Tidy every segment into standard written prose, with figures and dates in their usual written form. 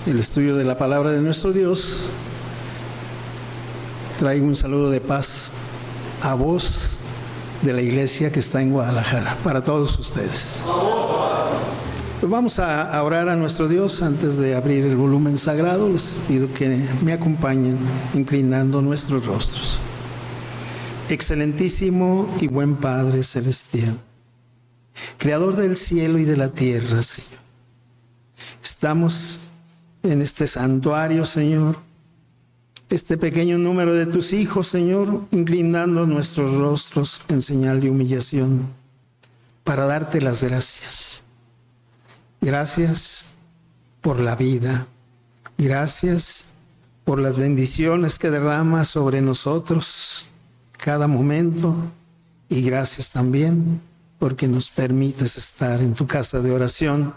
el estudio de la palabra de nuestro Dios, traigo un saludo de paz a vos de la iglesia que está en Guadalajara, para todos ustedes. Pues vamos a orar a nuestro Dios antes de abrir el volumen sagrado. Les pido que me acompañen inclinando nuestros rostros. Excelentísimo y buen Padre Celestial, Creador del cielo y de la tierra, Señor. Estamos en este santuario, Señor, este pequeño número de tus hijos, Señor, inclinando nuestros rostros en señal de humillación para darte las gracias. Gracias por la vida. Gracias por las bendiciones que derramas sobre nosotros cada momento. Y gracias también porque nos permites estar en tu casa de oración,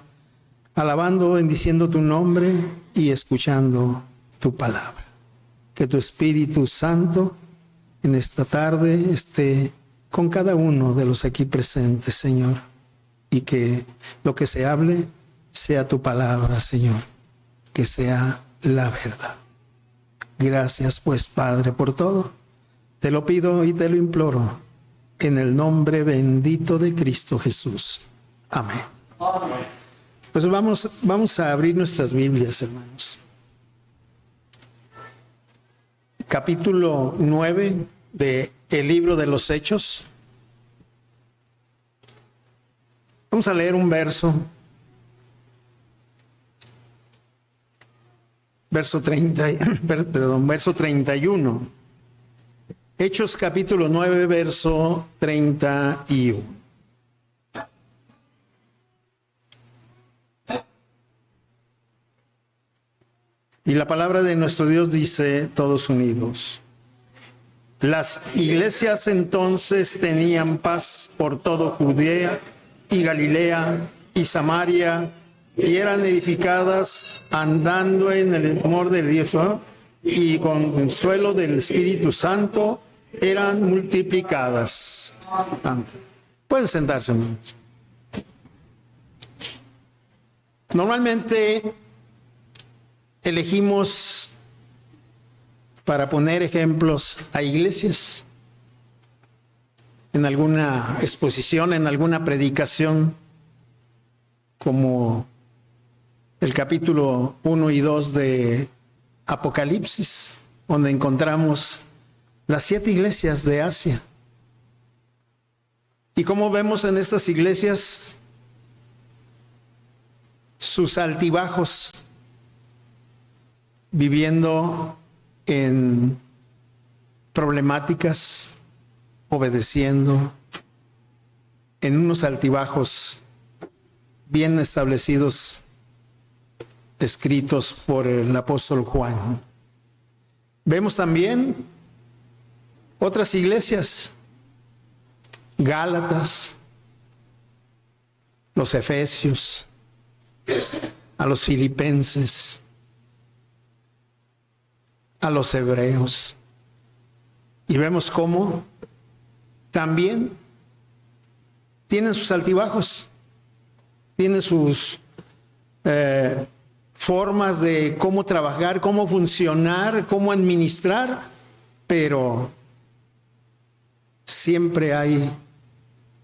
alabando, bendiciendo tu nombre y escuchando tu palabra. Que tu Espíritu Santo en esta tarde esté con cada uno de los aquí presentes, Señor, y que lo que se hable sea tu palabra, Señor, que sea la verdad. Gracias, pues, Padre, por todo. Te lo pido y te lo imploro en el nombre bendito de Cristo Jesús. Amén. Amén. Pues vamos a abrir nuestras Biblias, hermanos. Capítulo 9 del libro de los Hechos. Vamos a leer un verso. Verso 31. Hechos capítulo 9, verso 31. Y la palabra de nuestro Dios dice, todos unidos: las iglesias entonces tenían paz por todo Judea y Galilea y Samaria, y eran edificadas andando en el amor de Dios, ¿no? Y con consuelo del Espíritu Santo eran multiplicadas. Amén. Pueden sentarse, hermanos. Normalmente elegimos para poner ejemplos a iglesias en alguna exposición, en alguna predicación, como el capítulo 1 y 2 de Apocalipsis, donde encontramos las 7 iglesias de Asia. Y como vemos en estas iglesias sus altibajos, viviendo en problemáticas, obedeciendo, en unos altibajos bien establecidos, escritos por el apóstol Juan. Vemos también otras iglesias, Gálatas, los Efesios, a los Filipenses, a los Hebreos, y vemos cómo también tienen sus altibajos, tienen sus formas de cómo trabajar, cómo funcionar, cómo administrar, pero siempre hay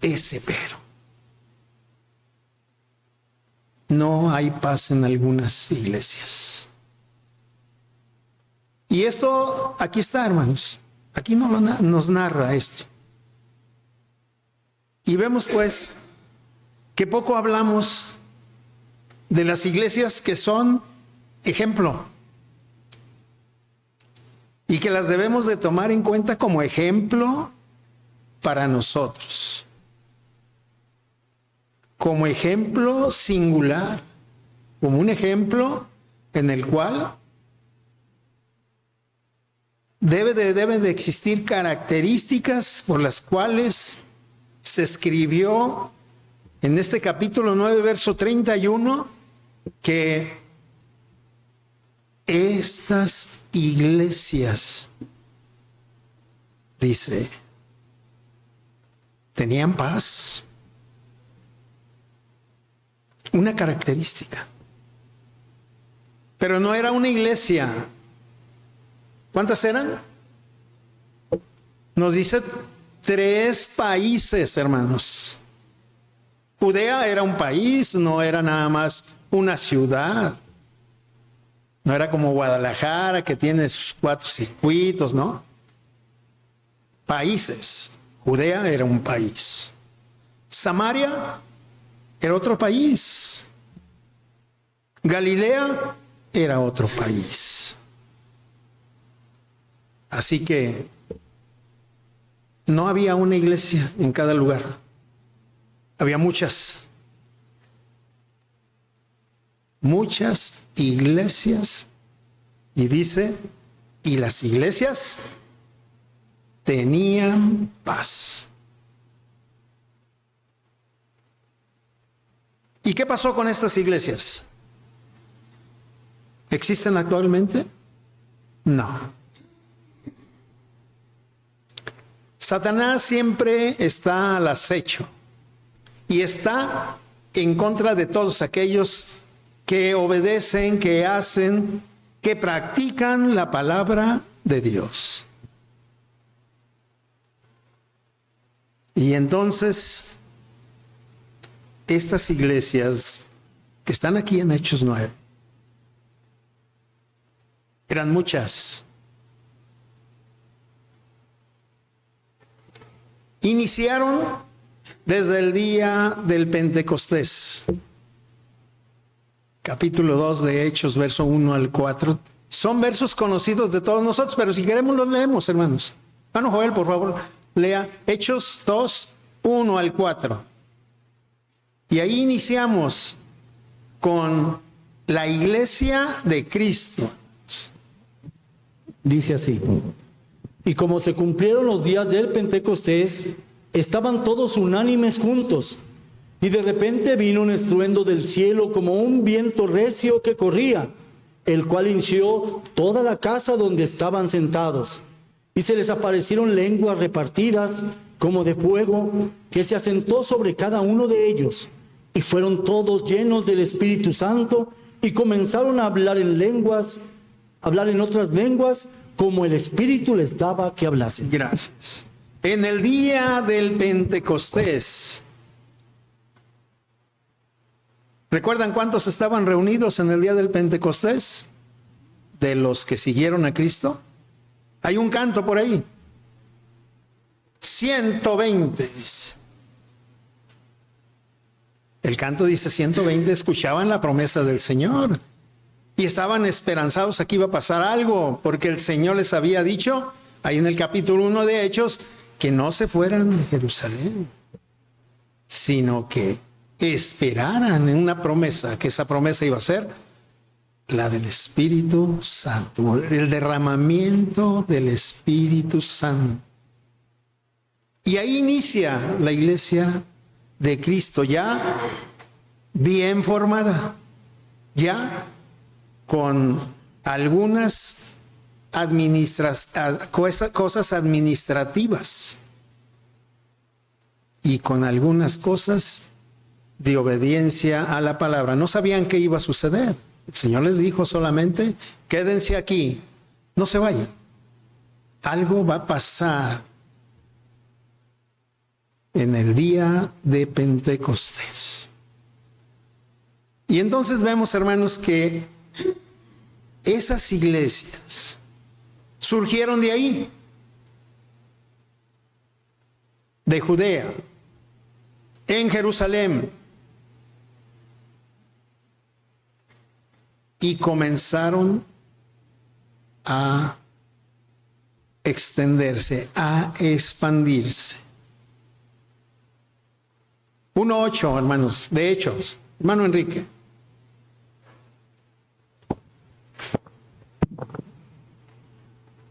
ese pero. No hay paz en algunas iglesias. Y esto aquí está, hermanos. Aquí nos narra esto. Y vemos pues que poco hablamos de las iglesias que son ejemplo y que las debemos de tomar en cuenta como ejemplo para nosotros, como ejemplo singular, como un ejemplo en el cual deben de existir características por las cuales se escribió en este capítulo 9, verso 31, que estas iglesias, dice, tenían paz. Una característica. Pero no era una iglesia. ¿Cuántas eran? Nos dice 3 países, hermanos. Judea era un país, no era nada más una ciudad. No era como Guadalajara, que tiene sus 4 circuitos, ¿no? Países. Judea era un país. Samaria era otro país. Galilea era otro país. Así que no había una iglesia en cada lugar. Había muchas iglesias. Y dice, y las iglesias tenían paz. ¿Y qué pasó con estas iglesias? ¿Existen actualmente? No. Satanás siempre está al acecho y está en contra de todos aquellos que obedecen, que hacen, que practican la palabra de Dios. Y entonces, estas iglesias que están aquí en Hechos 9, eran muchas. Iniciaron desde el día del Pentecostés. Capítulo 2 de Hechos, verso 1 al 4. Son versos conocidos de todos nosotros, pero si queremos los leemos, hermanos. Hermano Joel, por favor, lea Hechos 2, 1 al 4. Y ahí iniciamos con la iglesia de Cristo. Dice así: y como se cumplieron los días del Pentecostés, estaban todos unánimes juntos, y de repente vino un estruendo del cielo como un viento recio que corría, el cual hinchió toda la casa donde estaban sentados, y se les aparecieron lenguas repartidas como de fuego, que se asentó sobre cada uno de ellos, y fueron todos llenos del Espíritu Santo, y comenzaron a hablar en otras lenguas, como el Espíritu les daba que hablasen. Gracias. En el día del Pentecostés, ¿recuerdan cuántos estaban reunidos en el día del Pentecostés? De los que siguieron a Cristo. Hay un canto por ahí. 120 dice. El canto dice 120, escuchaban la promesa del Señor. Y estaban esperanzados a que iba a pasar algo, porque el Señor les había dicho, ahí en el capítulo 1 de Hechos, que no se fueran de Jerusalén, sino que esperaran en una promesa, que esa promesa iba a ser la del Espíritu Santo, el derramamiento del Espíritu Santo. Y ahí inicia la iglesia de Cristo, ya bien formada, ya con algunas cosas administrativas y con algunas cosas de obediencia a la palabra. No sabían qué iba a suceder. El Señor les dijo solamente, quédense aquí, no se vayan. Algo va a pasar en el día de Pentecostés. Y entonces vemos, hermanos, que esas iglesias surgieron de ahí, de Judea, en Jerusalén, y comenzaron a extenderse, a expandirse. 1:8, hermanos, de Hechos. Hermano Enrique.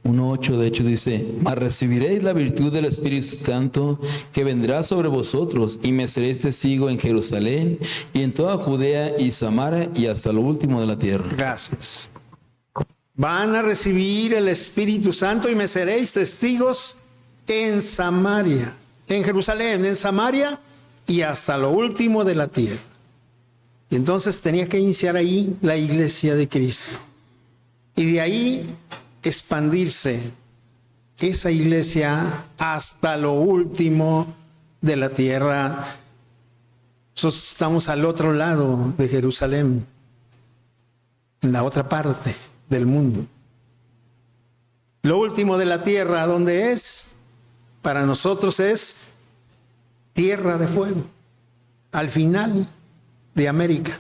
1:8 de hecho dice: mas recibiréis la virtud del Espíritu Santo, que vendrá sobre vosotros, y me seréis testigo en Jerusalén y en toda Judea y Samaria y hasta lo último de la tierra. Gracias. Van a recibir el Espíritu Santo y me seréis testigos en Samaria, en Jerusalén, en Samaria y hasta lo último de la tierra. Y entonces tenía que iniciar ahí la iglesia de Cristo. y de ahí expandirse esa iglesia hasta lo último de la tierra. Nosotros estamos al otro lado de Jerusalén, en la otra parte del mundo. Lo último de la tierra, ¿dónde es? Para nosotros es Tierra de Fuego, al final de América,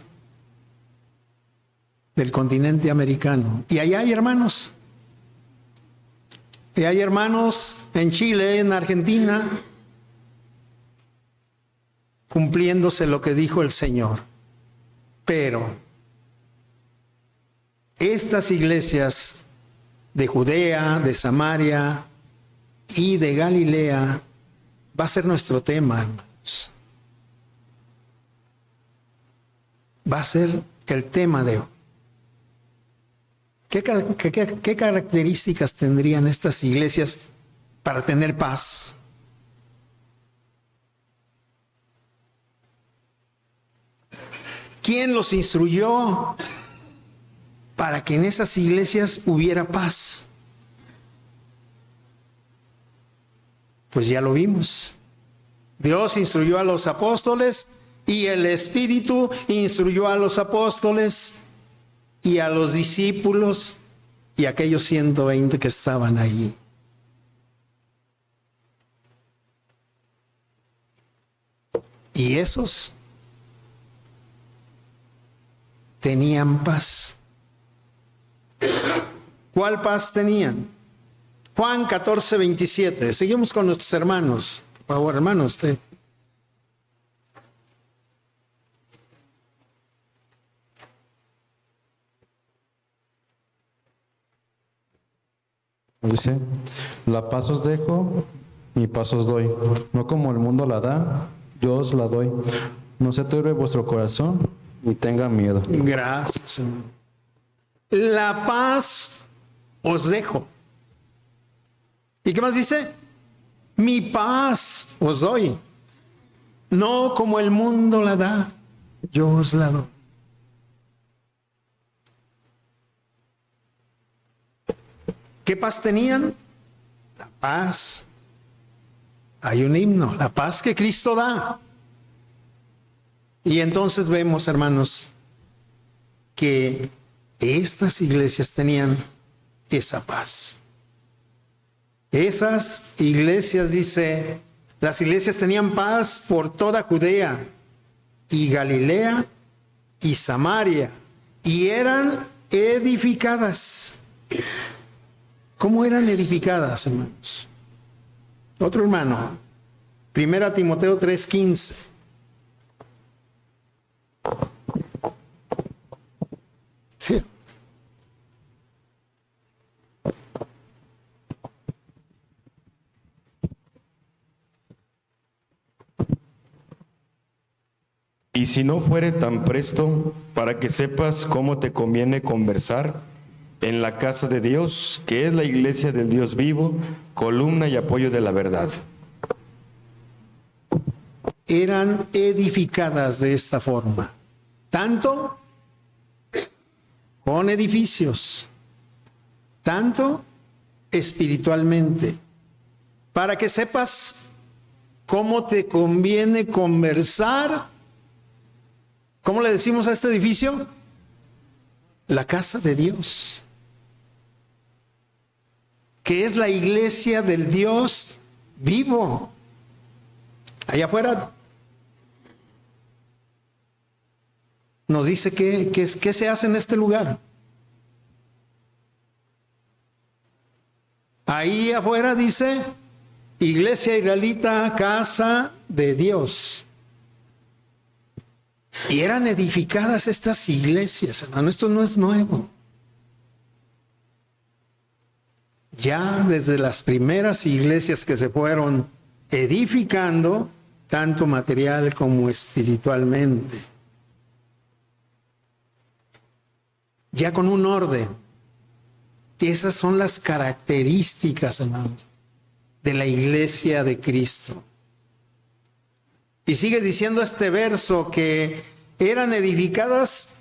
del continente americano. Y allá hay hermanos. Y hay hermanos en Chile, en Argentina, cumpliéndose lo que dijo el Señor. Pero estas iglesias de Judea, de Samaria y de Galilea va a ser nuestro tema, hermanos. Va a ser el tema de hoy. ¿Qué características tendrían estas iglesias para tener paz? ¿Quién los instruyó para que en esas iglesias hubiera paz? Pues ya lo vimos. Dios instruyó a los apóstoles y el Espíritu instruyó a los apóstoles y a los discípulos y a aquellos 120 que estaban ahí. Y esos tenían paz. ¿Cuál paz tenían? Juan 14:27. Seguimos con nuestros hermanos. Por favor, hermano, usted. Dice, la paz os dejo, mi paz os doy. No como el mundo la da, yo os la doy. No se turbe vuestro corazón, ni tenga miedo. Gracias, Señor. La paz os dejo. ¿Y qué más dice? Mi paz os doy. No como el mundo la da, yo os la doy. ¿Qué paz tenían? La paz. Hay un himno, la paz que Cristo da. Y entonces vemos, hermanos, que estas iglesias tenían esa paz. Esas iglesias, dice, las iglesias tenían paz por toda Judea y Galilea y Samaria, y eran edificadas. ¿Cómo eran edificadas, hermanos? Otro hermano, 1 Timoteo 3:15. Sí. Y si no fuere tan presto, para que sepas cómo te conviene conversar en la casa de Dios, que es la iglesia del Dios vivo, columna y apoyo de la verdad. Eran edificadas de esta forma, tanto con edificios, tanto espiritualmente, para que sepas cómo te conviene conversar. ¿Cómo le decimos a este edificio? La casa de Dios, que es la iglesia del Dios vivo. Allá afuera nos dice qué se hace en este lugar. Ahí afuera dice, iglesia israelita, casa de Dios. Y eran edificadas estas iglesias, hermano, esto no es nuevo. Ya desde las primeras iglesias que se fueron edificando, tanto material como espiritualmente, ya con un orden. Y esas son las características, hermanos, de la iglesia de Cristo. Y sigue diciendo este verso que eran edificadas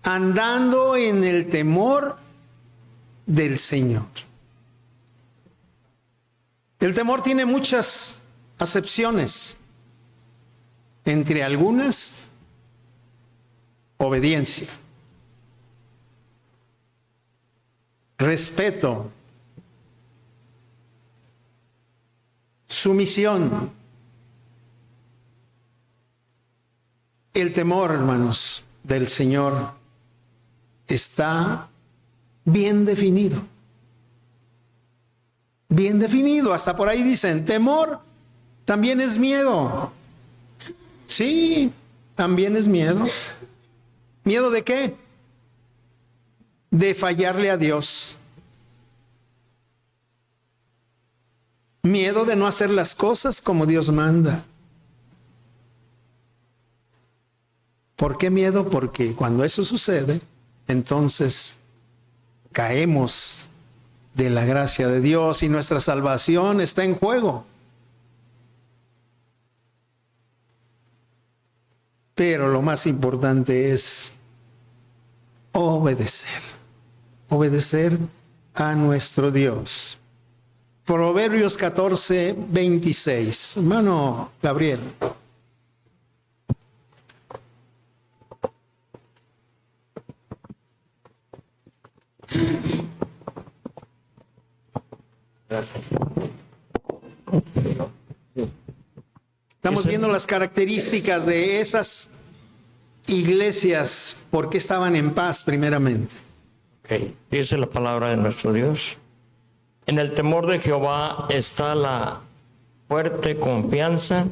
andando en el temor del Señor. El temor tiene muchas acepciones, entre algunas, obediencia, respeto, sumisión. El temor, hermanos, del Señor está bien definido. Bien definido. Hasta por ahí dicen, temor también es miedo. Sí, también es miedo. ¿Miedo de qué? De fallarle a Dios. Miedo de no hacer las cosas como Dios manda. ¿Por qué miedo? Porque cuando eso sucede, entonces caemos de la gracia de Dios y nuestra salvación está en juego. Pero lo más importante es obedecer. Obedecer a nuestro Dios. Proverbios 14, 26. Hermano Gabriel. Gracias. Estamos viendo las características de esas iglesias, por qué estaban en paz primeramente. Okay. Dice la palabra de nuestro Dios. En el temor de Jehová está la fuerte confianza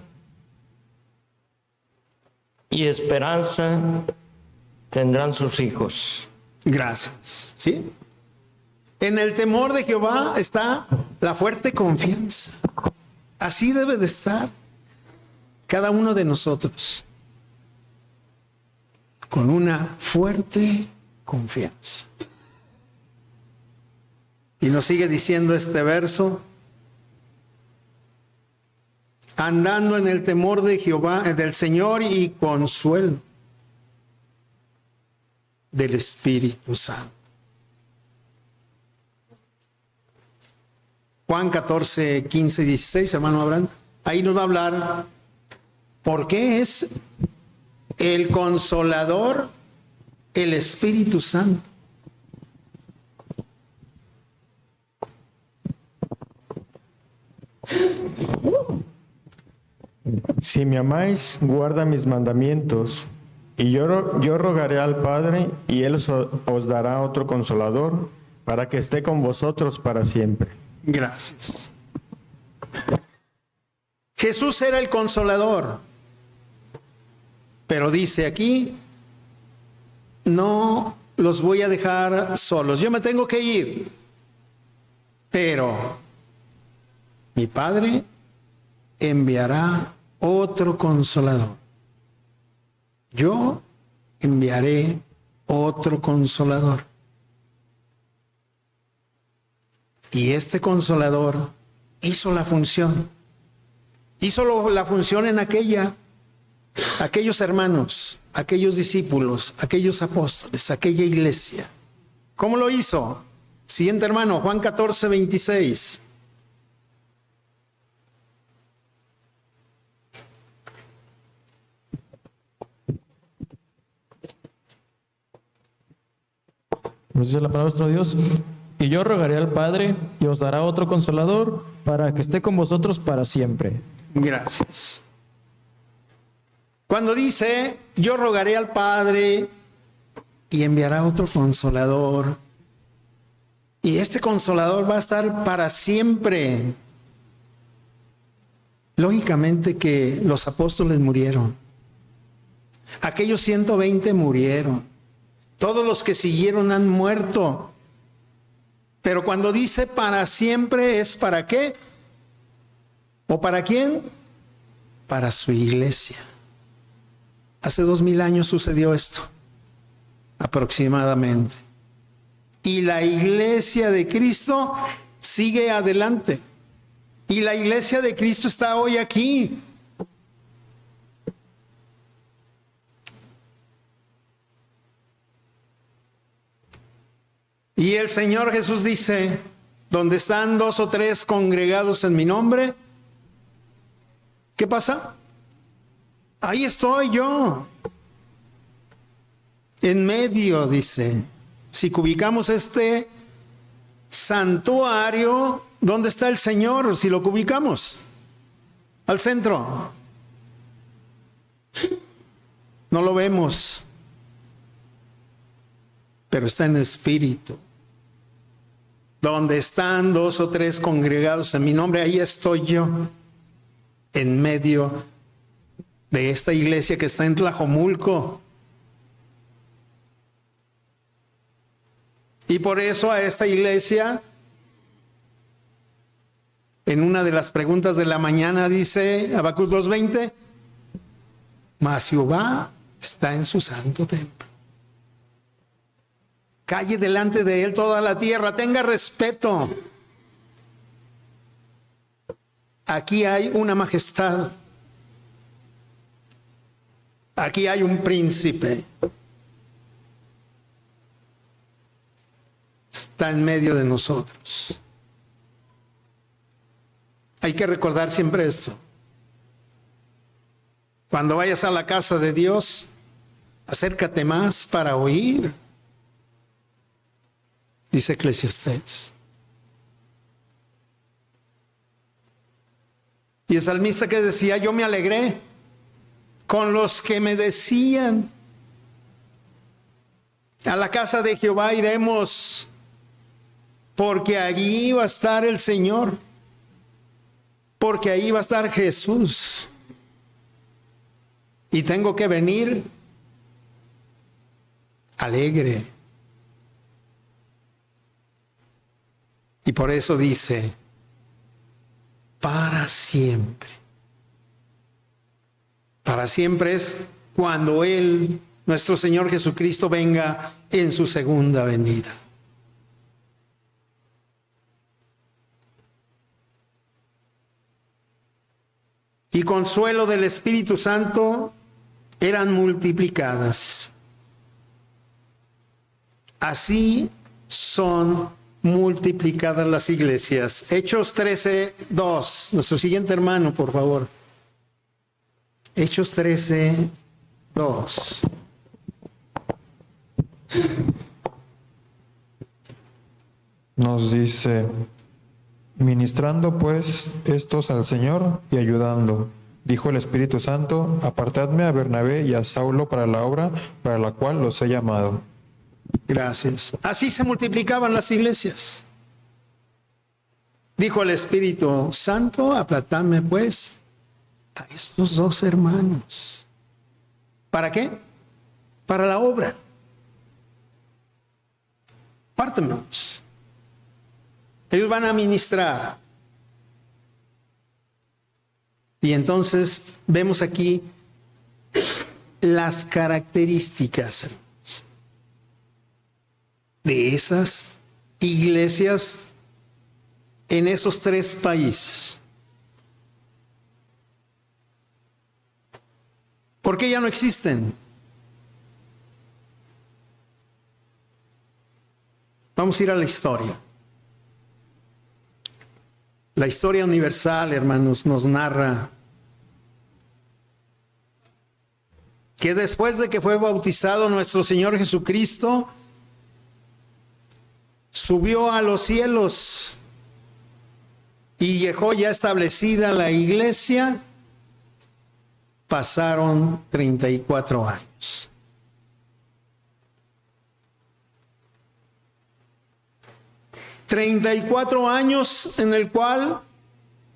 y esperanza tendrán sus hijos. Gracias. ¿Sí? En el temor de Jehová está la fuerte confianza. Así debe de estar cada uno de nosotros, con una fuerte confianza. Y nos sigue diciendo este verso: andando en el temor de Jehová, del Señor, y consuelo del Espíritu Santo. Juan 14, 15, 16, hermano Abraham, ahí nos va a hablar por qué es el Consolador, el Espíritu Santo. Si me amáis, guarda mis mandamientos, y yo rogaré al Padre, y Él os dará otro Consolador, para que esté con vosotros para siempre. Gracias. Jesús era el Consolador, pero dice aquí, no los voy a dejar solos, yo me tengo que ir, pero mi Padre enviará otro Consolador. Yo enviaré otro Consolador. Y este Consolador hizo la función. Hizo la función en aquellos hermanos, aquellos discípulos, aquellos apóstoles, aquella iglesia. ¿Cómo lo hizo? Siguiente hermano, Juan 14, 26. Nos dice la palabra de nuestro Dios: y yo rogaré al Padre, y os dará otro Consolador, para que esté con vosotros para siempre. Gracias. Cuando dice, yo rogaré al Padre y enviará otro Consolador, y este Consolador va a estar para siempre. Lógicamente que los apóstoles murieron. Aquellos 120 murieron. Todos los que siguieron han muerto. Pero cuando dice para siempre, ¿es para qué? ¿O para quién? Para su iglesia. Hace 2000 años sucedió esto, aproximadamente. Y la iglesia de Cristo sigue adelante. Y la iglesia de Cristo está hoy aquí. Y el Señor Jesús dice, donde están 2 o 3 congregados en mi nombre, ¿qué pasa? Ahí estoy yo. En medio, dice. Si ubicamos este santuario, ¿dónde está el Señor? Si lo ubicamos al centro. No lo vemos, pero está en espíritu. Donde están 2 o 3 congregados en mi nombre, ahí estoy yo, en medio de esta iglesia que está en Tlajomulco. Y por eso a esta iglesia, en una de las preguntas de la mañana, dice Habacuc 2:20, mas Jehová está en su santo templo. Calle delante de él toda la tierra, tenga respeto. Aquí hay una majestad. Aquí hay un príncipe. Está en medio de nosotros. Hay que recordar siempre esto. Cuando vayas a la casa de Dios, acércate más para oír, dice Eclesiastés. Y el salmista que decía, yo me alegré con los que me decían, a la casa de Jehová iremos, porque allí va a estar el Señor, porque ahí va a estar Jesús. Y tengo que venir alegre. Y por eso dice, para siempre. Para siempre es cuando Él, nuestro Señor Jesucristo, venga en su segunda venida. Y consuelo del Espíritu Santo eran multiplicadas. Así son multiplicadas las iglesias. Hechos 13:2. Nuestro siguiente hermano, por favor. Hechos 13:2. Nos dice, ministrando pues estos al Señor y ayudando, dijo el Espíritu Santo, apartadme a Bernabé y a Saulo para la obra para la cual los he llamado. Gracias. Así se multiplicaban las iglesias. Dijo el Espíritu Santo, apartadme pues a estos 2 hermanos. ¿Para qué? Para la obra. Pártemelos. Ellos van a ministrar. Y entonces vemos aquí las características de esas iglesias en esos 3 países. ¿Por qué ya no existen? Vamos a ir a la historia. La historia universal, hermanos, nos narra que después de que fue bautizado nuestro Señor Jesucristo, subió a los cielos y dejó ya establecida la iglesia. Pasaron 34 años. $34 en el cual,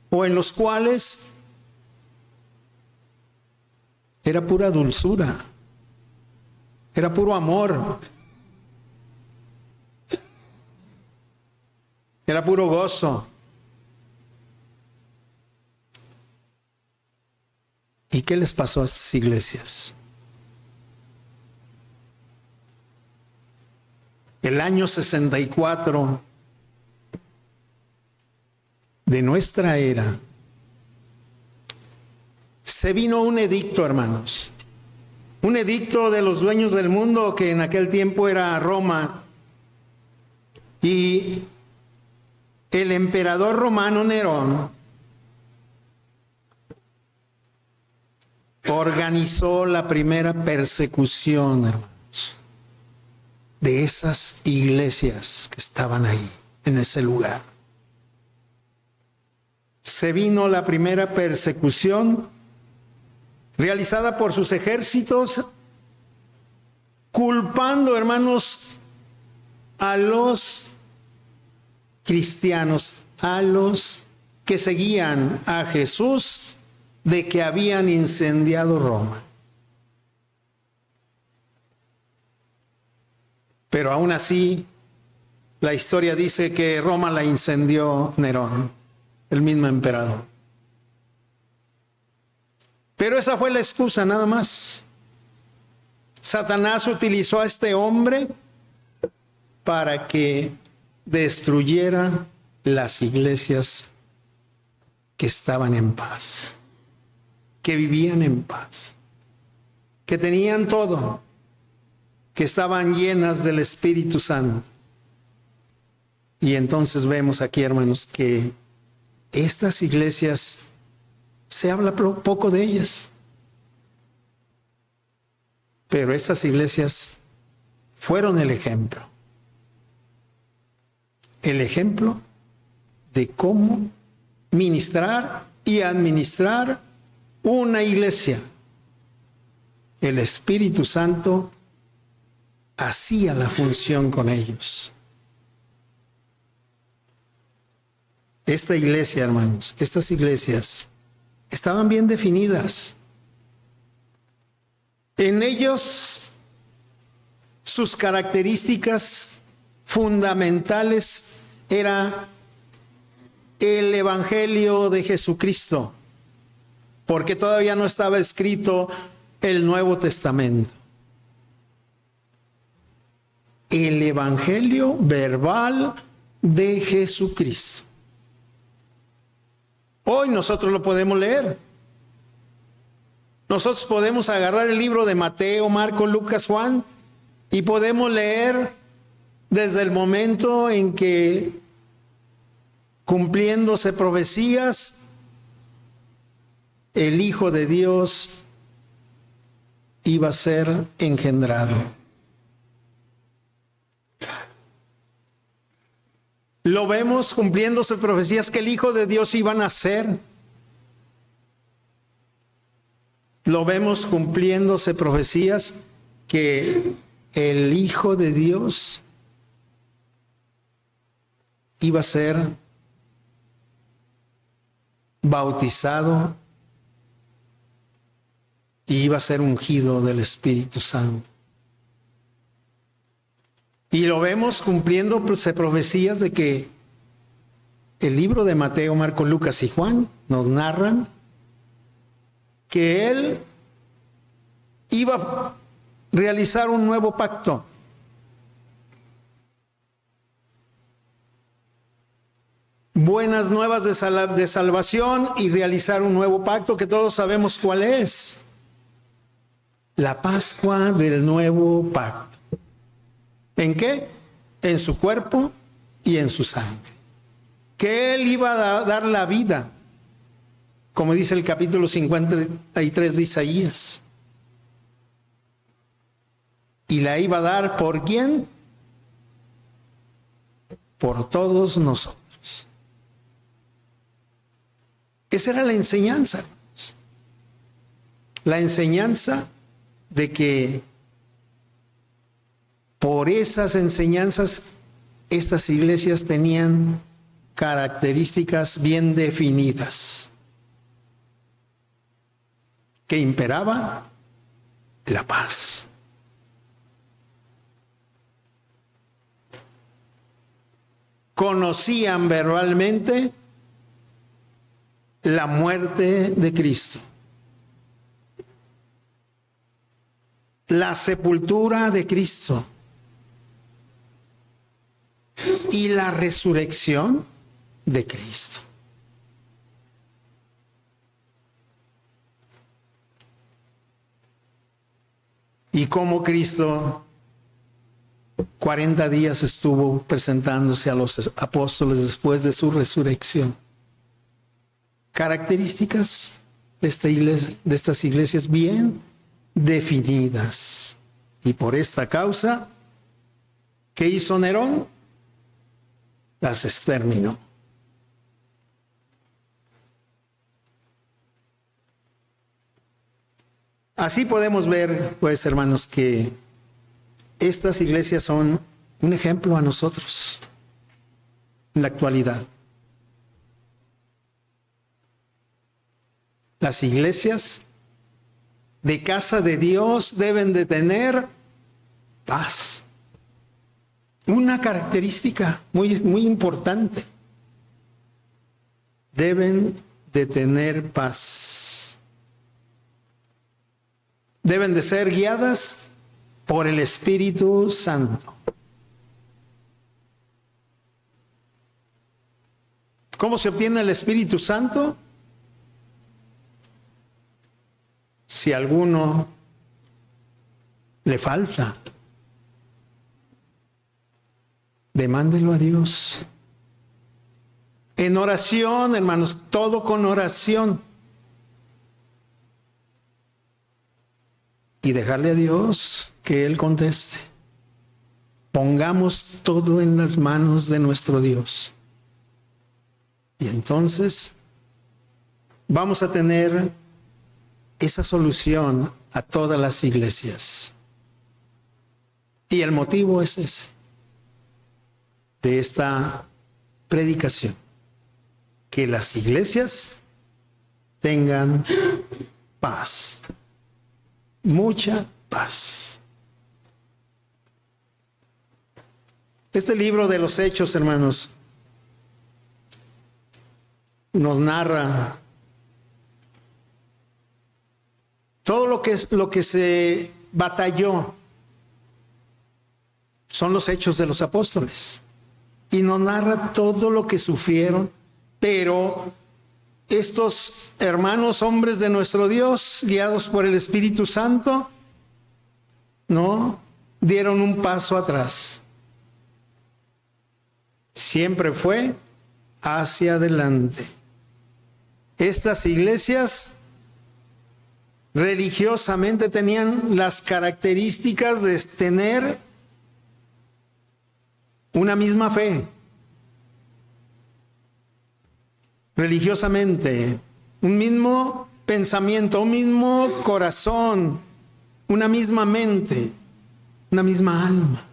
o en los cuales, era pura dulzura, era puro amor, era puro gozo. ¿Y qué les pasó a estas iglesias? El año 64 de nuestra era, se vino un edicto, hermanos, un edicto de los dueños del mundo, que en aquel tiempo era Roma, Y el emperador romano Nerón organizó la primera persecución, hermanos, de esas iglesias que estaban ahí, en ese lugar. Se vino la primera persecución realizada por sus ejércitos, culpando, hermanos, a los cristianos, a los que seguían a Jesús, de que habían incendiado Roma. Pero aún así, la historia dice que Roma la incendió Nerón, el mismo emperador. Pero esa fue la excusa nada más. Satanás utilizó a este hombre para que destruyera las iglesias que estaban en paz, que vivían en paz, que tenían todo, que estaban llenas del Espíritu Santo. Y entonces vemos aquí, hermanos, que estas iglesias, se habla poco de ellas, pero estas iglesias fueron el ejemplo de cómo ministrar y administrar una iglesia. El Espíritu Santo hacía la función con ellos. Esta iglesia, hermanos, estas iglesias estaban bien definidas. En ellos, sus características fundamentales era el Evangelio de Jesucristo, porque todavía no estaba escrito el Nuevo Testamento. El Evangelio verbal de Jesucristo. Hoy nosotros lo podemos leer. Nosotros podemos agarrar el libro de Mateo, Marcos, Lucas, Juan y podemos leer desde el momento en que, cumpliéndose profecías, el Hijo de Dios iba a ser engendrado. Lo vemos cumpliéndose profecías que el Hijo de Dios iba a nacer. Lo vemos cumpliéndose profecías que el Hijo de Dios iba a ser bautizado y iba a ser ungido del Espíritu Santo. Y lo vemos cumpliéndose profecías de que el libro de Mateo, Marcos, Lucas y Juan nos narran que él iba a realizar un nuevo pacto. Buenas nuevas de salvación y realizar un nuevo pacto que todos sabemos cuál es. La Pascua del nuevo pacto. ¿En qué? En su cuerpo y en su sangre. Que él iba a dar la vida, como dice el capítulo 53 de Isaías. Y la iba a dar ¿por quién? Por todos nosotros. Esa era la enseñanza. La enseñanza de que por esas enseñanzas estas iglesias tenían características bien definidas. Que imperaba la paz. Conocían verbalmente la muerte de Cristo, la sepultura de Cristo y la resurrección de Cristo. Y cómo Cristo 40 días estuvo presentándose a los apóstoles después de su resurrección. Características de esta iglesia, de estas iglesias bien definidas. Y por esta causa, ¿qué hizo Nerón? Las exterminó. Así podemos ver, pues, hermanos, que estas iglesias son un ejemplo a nosotros en la actualidad. Las iglesias de casa de Dios deben de tener paz. Una característica muy importante. Deben de tener paz. Deben de ser guiadas por el Espíritu Santo. ¿Cómo se obtiene el Espíritu Santo? Si a alguno le falta, demándelo a Dios. En oración, hermanos, todo con oración. Y dejarle a Dios que Él conteste. Pongamos todo en las manos de nuestro Dios. Y entonces vamos a tener esa solución a todas las iglesias. Y el motivo es ese, de esta predicación. Que las iglesias tengan paz. Mucha paz. Este libro de los Hechos, hermanos, nos narra todo lo que se batalló. Son los hechos de los apóstoles. Y nos narra todo lo que sufrieron, pero estos hermanos hombres de nuestro Dios, guiados por el Espíritu Santo, no dieron un paso atrás. Siempre fue hacia adelante. Estas iglesias religiosamente tenían las características de tener una misma fe. Religiosamente, un mismo pensamiento, un mismo corazón, una misma mente, una misma alma.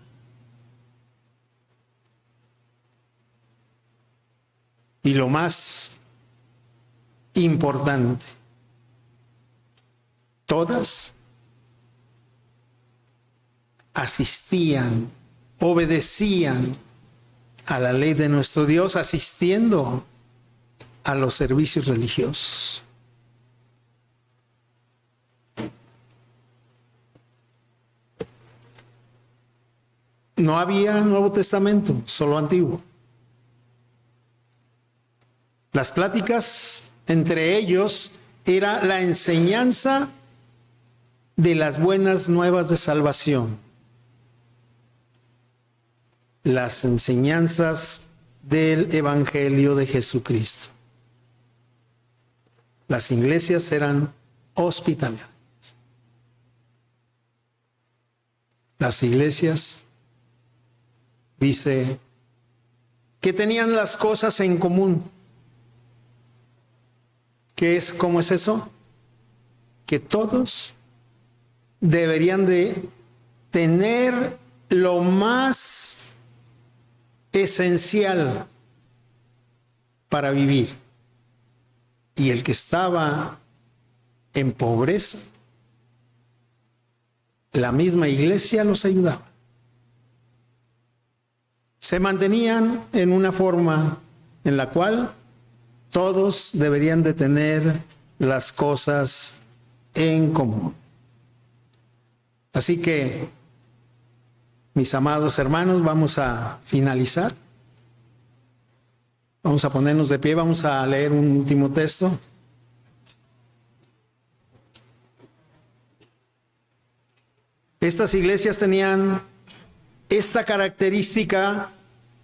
Y lo más importante, todas asistían, obedecían a la ley de nuestro Dios, asistiendo a los servicios religiosos. No había Nuevo Testamento, solo Antiguo. Las pláticas entre ellos era la enseñanza de las buenas nuevas de salvación. Las enseñanzas del Evangelio de Jesucristo. Las iglesias eran hospitalarias. Las iglesias, dice, que tenían las cosas en común. ¿Cómo es eso? Que todos deberían de tener lo más esencial para vivir. Y el que estaba en pobreza, la misma iglesia los ayudaba. Se mantenían en una forma en la cual todos deberían de tener las cosas en común. Así que, mis amados hermanos, vamos a finalizar. Vamos a ponernos de pie, vamos a leer un último texto. Estas iglesias tenían esta característica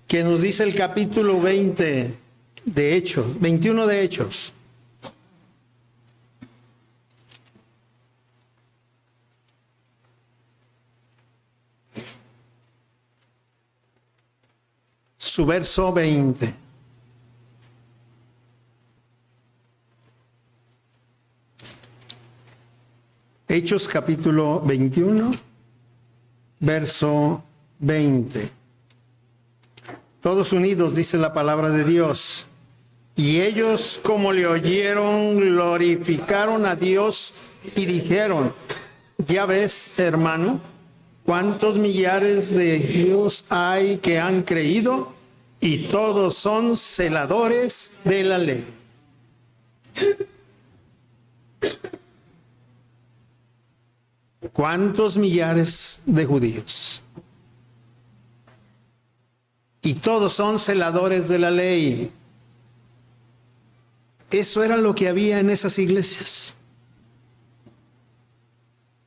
que nos dice el capítulo 20 de Hechos, 21 de Hechos. Su verso 20. Hechos capítulo 21, verso 20. Todos unidos, dice la palabra de Dios. Y ellos, como le oyeron, glorificaron a Dios y dijeron: ya ves, hermano, cuántos millares de judíos hay que han creído, y todos son celadores de la ley. ¿Cuántos millares de judíos? Y todos son celadores de la ley. Eso era lo que había en esas iglesias.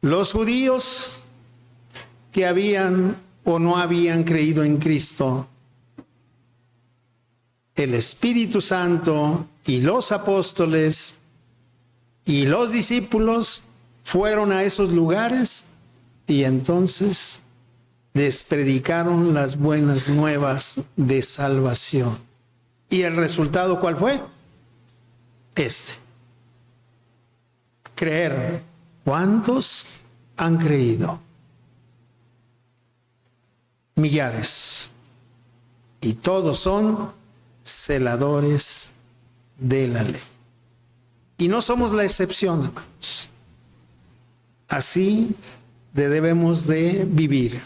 Los judíos que habían o no habían creído en Cristo, el Espíritu Santo y los apóstoles y los discípulos fueron a esos lugares y entonces les predicaron las buenas nuevas de salvación. ¿Y el resultado cuál fue? Creer. ¿Cuántos han creído? Millares. Y todos son celadores de la ley. Y no somos la excepción, hermanos. Así debemos de vivir.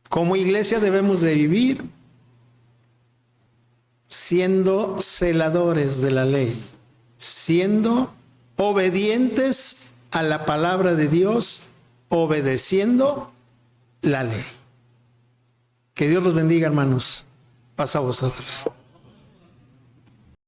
Como iglesia debemos de vivir siendo celadores de la ley, siendo obedientes a la palabra de Dios, obedeciendo la ley. Que Dios los bendiga, hermanos. Paz a vosotros.